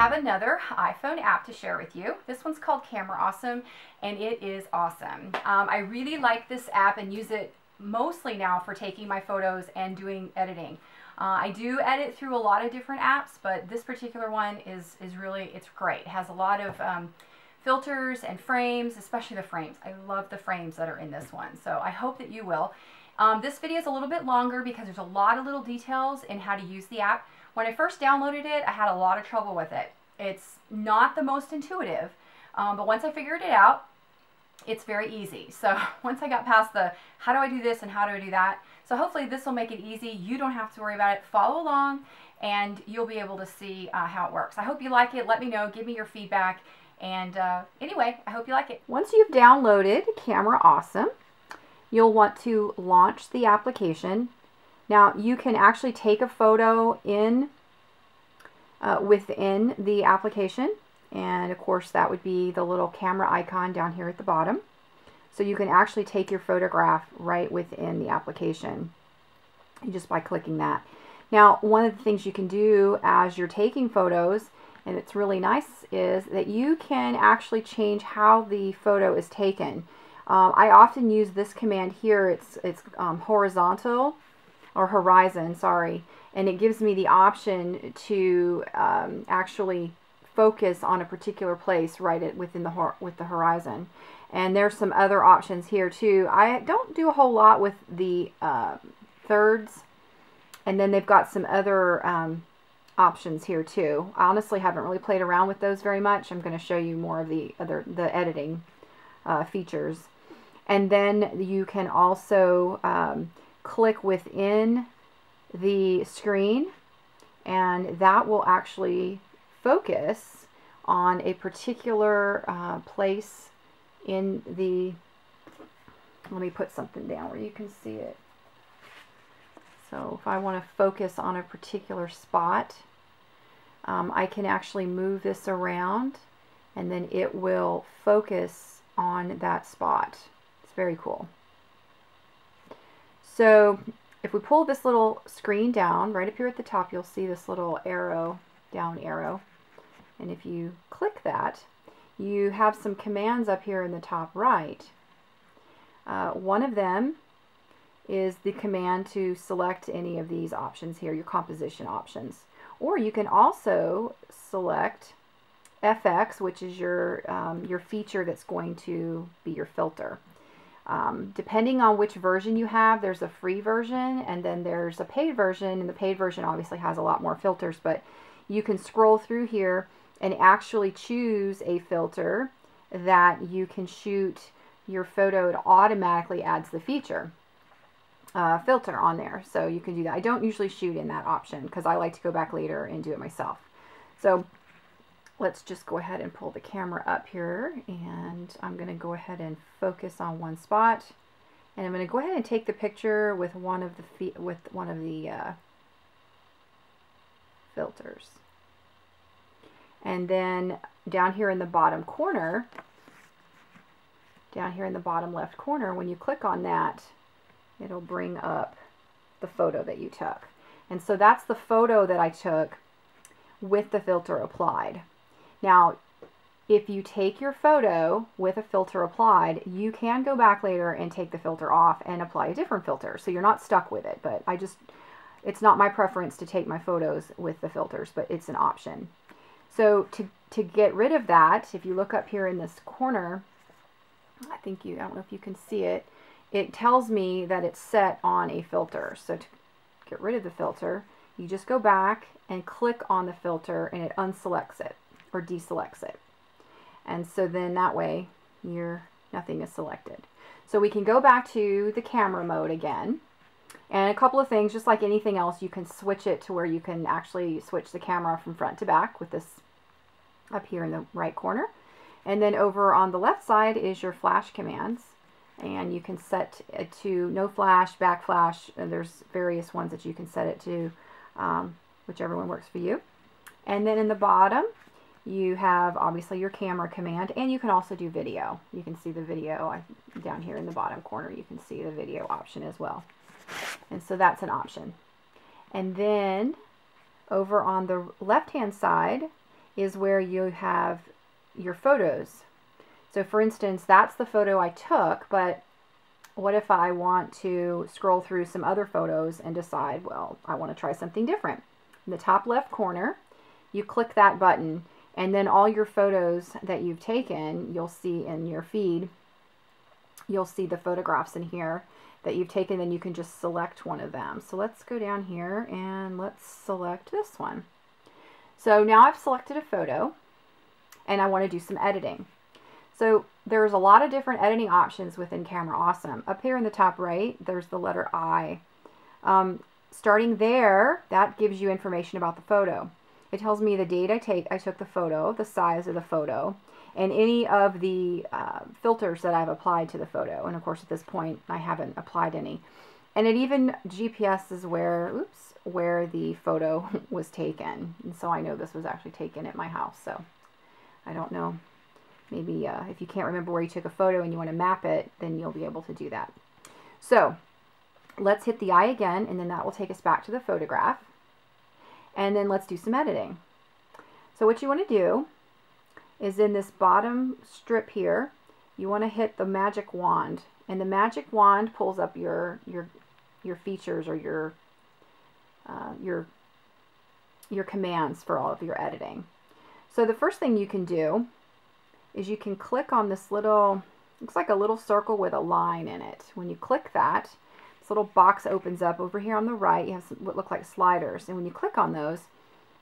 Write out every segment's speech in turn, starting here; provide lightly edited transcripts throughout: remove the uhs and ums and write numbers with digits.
have another iPhone app to share with you. This one's called Camera Awesome, and it is awesome. I really like this app and use it mostly now for taking my photos and doing editing. I do edit through a lot of different apps, but this particular one is really, it's great. It has a lot of filters and frames, especially the frames. I love the frames that are in this one, so I hope that you will. This video is a little bit longer because there's a lot of little details in how to use the app. When I first downloaded it, I had a lot of trouble with it. It's not the most intuitive, but once I figured it out, it's very easy. So once I got past the how do I do this and how do I do that, so hopefully this will make it easy. You don't have to worry about it. Follow along and you'll be able to see how it works. I hope you like it. Let me know. Give me your feedback. And anyway, I hope you like it. Once you've downloaded Camera Awesome, you'll want to launch the application. Now you can actually take a photo within the application, and of course that would be the little camera icon down here at the bottom. So you can actually take your photograph right within the application just by clicking that. Now one of the things you can do as you're taking photos, and it's really nice, is that you can actually change how the photo is taken. I often use this command here. It's horizontal or horizon, sorry, and it gives me the option to actually focus on a particular place right within with the horizon. And there's some other options here too. I don't do a whole lot with the thirds, and then they've got some other options here too. I honestly haven't really played around with those very much. I'm going to show you more of the editing features. And then you can also click within the screen, and that will actually focus on a particular place in the, let me put something down where you can see it. So if I want to focus on a particular spot, I can actually move this around and then it will focus on that spot. It's very cool. So if we pull this little screen down, right up here at the top, you'll see this little arrow, down arrow. And if you click that, you have some commands up here in the top right. One of them is the command to select any of these options here, your composition options. Or you can also select FX, which is your feature that's going to be your filter. Depending on which version you have, there's a free version and then there's a paid version, and the paid version obviously has a lot more filters, but you can scroll through here and actually choose a filter that you can shoot your photo. It automatically adds the feature filter on there, so you can do that. I don't usually shoot in that option because I like to go back later and do it myself. So let's just go ahead and pull the camera up here, and I'm going to go ahead and focus on one spot, and I'm going to go ahead and take the picture with one of the filters. And then down here in the bottom corner, down here in the bottom left corner, when you click on that, it'll bring up the photo that you took. And so that's the photo that I took with the filter applied. Now, if you take your photo with a filter applied, you can go back later and take the filter off and apply a different filter. So you're not stuck with it, but it's not my preference to take my photos with the filters, but it's an option. So to get rid of that, if you look up here in this corner, I don't know if you can see it, it tells me that it's set on a filter. So to get rid of the filter, you just go back and click on the filter and it unselects it or deselects it. And so then that way nothing is selected. So we can go back to the camera mode again. And a couple of things, just like anything else, you can switch it to where you can actually switch the camera from front to back with this up here in the right corner. And then over on the left side is your flash commands. And you can set it to no flash, back flash, and there's various ones that you can set it to, whichever one works for you. And then in the bottom, you have obviously your camera command, and you can also do video. You can see the video down here in the bottom corner. You can see the video option as well. And so that's an option. And then over on the left-hand side is where you have your photos. So for instance, that's the photo I took, but what if I want to scroll through some other photos and decide, well, I want to try something different? In the top left corner, you click that button, and then all your photos that you've taken, you'll see in your feed, you'll see the photographs in here that you've taken, and you can just select one of them. So let's go down here and let's select this one. So now I've selected a photo and I want to do some editing. So there's a lot of different editing options within Camera Awesome. Up here in the top right, there's the letter I. Starting there, that gives you information about the photo. It tells me the date I took the photo, the size of the photo, and any of the filters that I've applied to the photo. And of course, at this point, I haven't applied any. And it even GPSs where the photo was taken. And so I know this was actually taken at my house. So I don't know. Maybe if you can't remember where you took a photo and you want to map it, then you'll be able to do that. So let's hit the I again, and then that will take us back to the photograph. And then let's do some editing. So what you want to do is in this bottom strip here, you want to hit the magic wand, and the magic wand pulls up your features or your commands for all of your editing. So the first thing you can do is you can click on this little, looks like a little circle with a line in it. When you click that, this little box opens up. Over here on the right, you have some, what look like sliders, and when you click on those,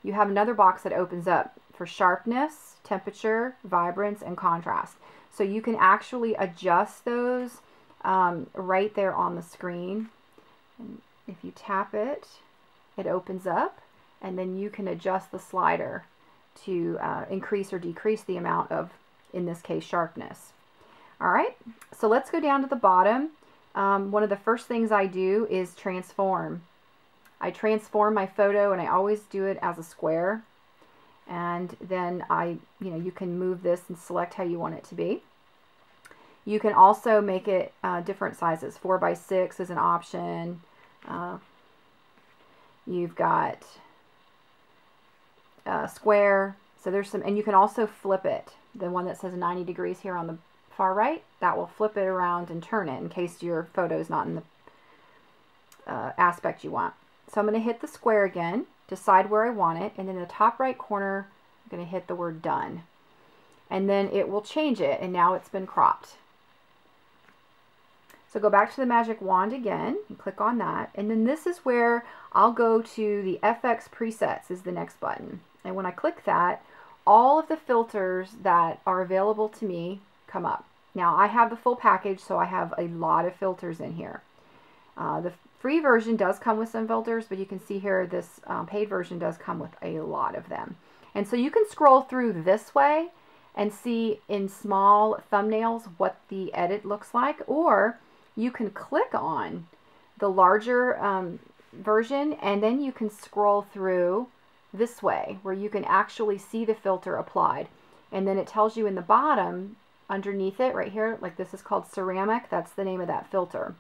you have another box that opens up for sharpness, temperature, vibrance, and contrast. So you can actually adjust those right there on the screen. And if you tap it, it opens up, and then you can adjust the slider to increase or decrease the amount of, in this case, sharpness. All right, so let's go down to the bottom. One of the first things I do is transform. I transform my photo, and I always do it as a square. And then you can move this and select how you want it to be. You can also make it different sizes. 4x6 is an option. You've got square. So there's some, and you can also flip it. The one that says 90 degrees here on the far right, that will flip it around and turn it in case your photo is not in the aspect you want. So I'm going to hit the square again, decide where I want it, and in the top right corner, I'm going to hit the word done. And then it will change it, and now it's been cropped. So go back to the magic wand again and click on that. And then this is where I'll go to the FX presets is the next button. And when I click that, all of the filters that are available to me come up. Now I have the full package, so I have a lot of filters in here. The free version does come with some filters, but you can see here this paid version does come with a lot of them. And so you can scroll through this way and see in small thumbnails what the edit looks like, or you can click on the larger version, and then you can scroll through this way where you can actually see the filter applied. And then it tells you in the bottom underneath it right here, like this is called ceramic, that's the name of that filter.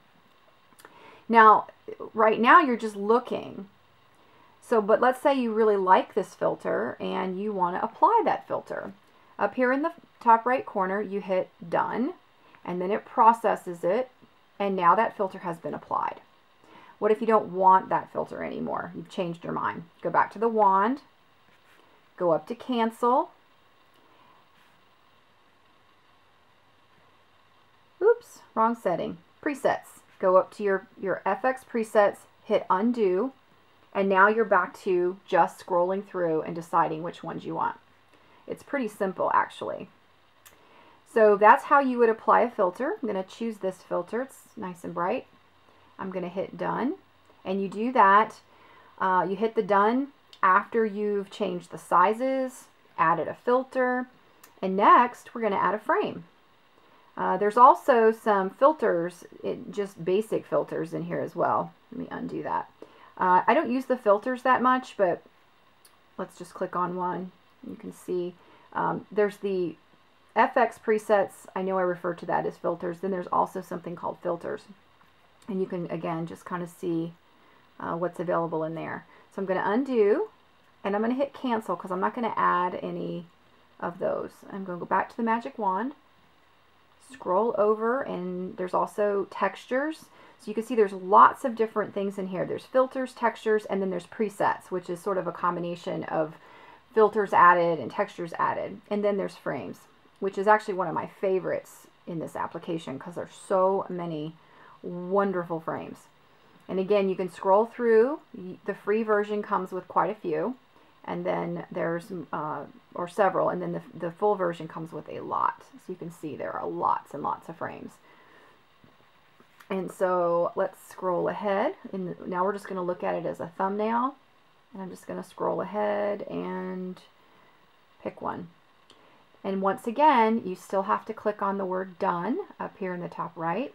Now right now you're just looking, so but let's say you really like this filter and you want to apply that filter. Up here in the top right corner you hit done, and then it processes it, and now that filter has been applied. What if you don't want that filter anymore? You've changed your mind. Go back to the wand, go up to cancel. Oops, wrong setting. Presets. Go up to your FX presets, hit undo, and now you're back to just scrolling through and deciding which ones you want. It's pretty simple actually. So that's how you would apply a filter. I'm going to choose this filter. It's nice and bright. I'm going to hit done, and you do that. You hit the done after you've changed the sizes, added a filter, and next we're going to add a frame. There's also some filters, just basic filters in here as well. Let me undo that. I don't use the filters that much, but let's just click on one. You can see there's the FX presets. I know I refer to that as filters. Then there's also something called filters. And you can, again, just kind of see what's available in there. So I'm going to undo, And I'm going to hit cancel because I'm not going to add any of those. I'm going to go back to the magic wand, scroll over, and there's also textures. So you can see there's lots of different things in here. There's filters, textures, and then there's presets, which is sort of a combination of filters added and textures added. And then there's frames, which is actually one of my favorites in this application because there's so many wonderful frames. And again, you can scroll through. The free version comes with quite a few, and then there's, or several, and then the full version comes with a lot. So you can see there are lots and lots of frames. And so let's scroll ahead. And now we're just going to look at it as a thumbnail. And I'm just going to scroll ahead and pick one. And once again, you still have to click on the word done up here in the top right.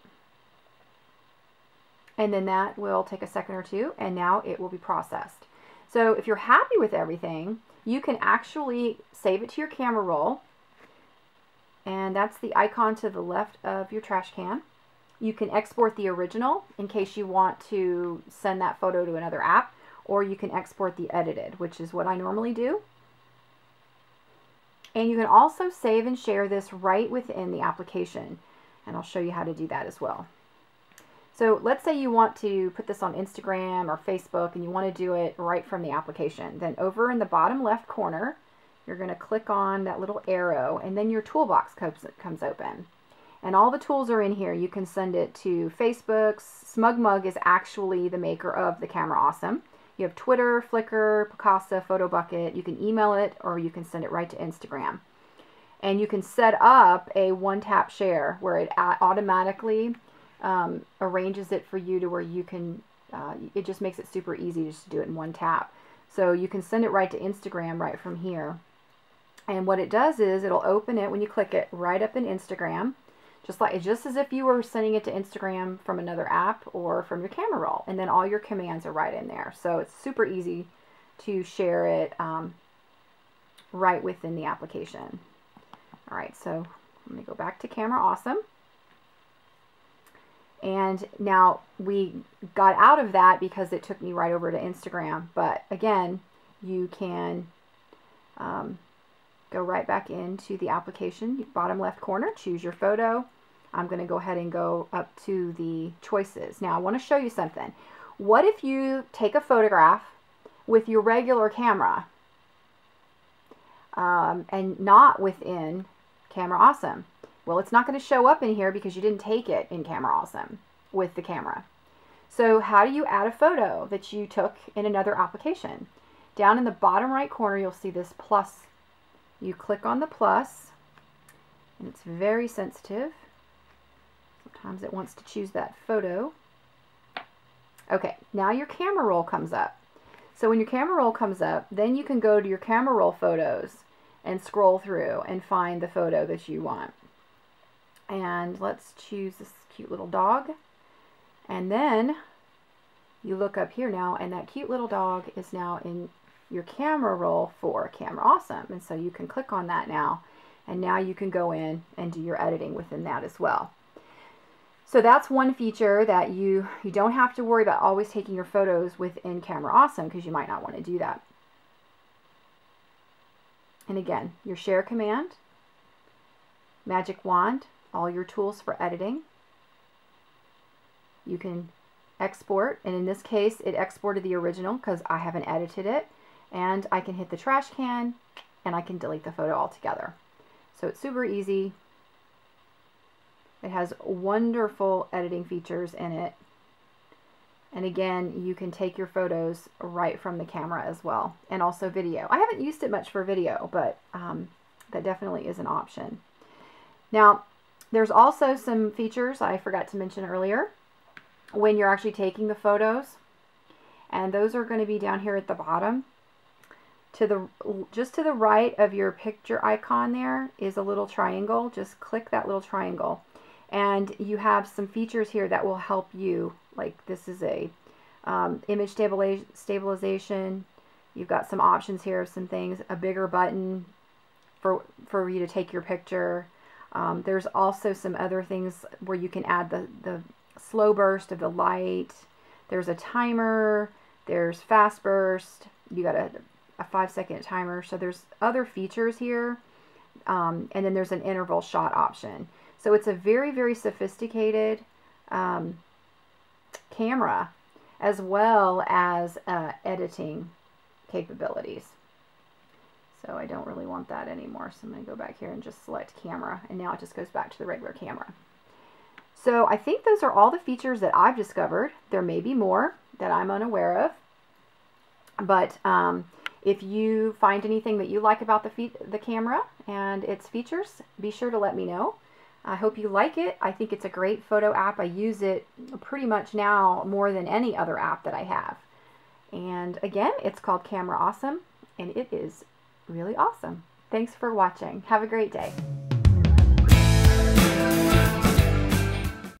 And then that will take a second or two, and now it will be processed. So if you're happy with everything, you can actually save it to your camera roll. And that's the icon to the left of your trash can. You can export the original in case you want to send that photo to another app, or you can export the edited, which is what I normally do. And you can also save and share this right within the application, and I'll show you how to do that as well. So let's say you want to put this on Instagram or Facebook and you want to do it right from the application. Then over in the bottom left corner, you're going to click on that little arrow, and then your toolbox comes open. And all the tools are in here. You can send it to Facebook. SmugMug is actually the maker of the Camera Awesome. You have Twitter, Flickr, Picasa, PhotoBucket. You can email it, or you can send it right to Instagram. And you can set up a one-tap share where it automatically arranges it for you to where you can, it just makes it super easy just to do it in one tap. So you can send it right to Instagram right from here. And what it does is it'll open it when you click it right up in Instagram. Just as if you were sending it to Instagram from another app or from your camera roll. And then all your commands are right in there. So it's super easy to share it right within the application. All right, so let me go back to Camera Awesome. And now we got out of that because it took me right over to Instagram. But again, you can go right back into the application, bottom left corner, choose your photo. I'm going to go ahead and go up to the choices. Now I want to show you something. What if you take a photograph with your regular camera and not within Camera Awesome? Well, it's not going to show up in here because you didn't take it in Camera Awesome with the camera. So how do you add a photo that you took in another application? Down in the bottom right corner, you'll see this plus. You click on the plus, and it's very sensitive. Sometimes it wants to choose that photo. Okay, now your camera roll comes up. So when your camera roll comes up, then you can go to your camera roll photos and scroll through and find the photo that you want. And let's choose this cute little dog. And then you look up here now, and that cute little dog is now in your camera roll for Camera Awesome. And so you can click on that now, and now you can go in and do your editing within that as well. So that's one feature that you don't have to worry about always taking your photos within Camera Awesome, because you might not want to do that. And again, your share command, magic wand, all your tools for editing. You can export, and in this case it exported the original because I haven't edited it, and I can hit the trash can and I can delete the photo altogether. So it's super easy. It has wonderful editing features in it, and again, you can take your photos right from the camera as well, and also video. I haven't used it much for video, but that definitely is an option. Now there's also some features I forgot to mention earlier when you're actually taking the photos, and those are going to be down here at the bottom. Just to the right of your picture icon there is a little triangle. Just click that little triangle, and you have some features here that will help you. Like this is a image stabilization. You've got some options here of some things, a bigger button for you to take your picture. There's also some other things where you can add the slow burst of the light. There's a timer. There's fast burst. You got a 5-second timer. So there's other features here. And then there's an interval shot option. So it's a very, very sophisticated camera, as well as editing capabilities. So I don't really want that anymore. So I'm going to go back here and just select camera. And now it just goes back to the regular camera. So I think those are all the features that I've discovered. There may be more that I'm unaware of. But if you find anything that you like about the camera and its features, be sure to let me know. I hope you like it. I think it's a great photo app. I use it pretty much now more than any other app that I have. And again, it's called Camera Awesome, and it is really awesome. Thanks for watching. Have a great day.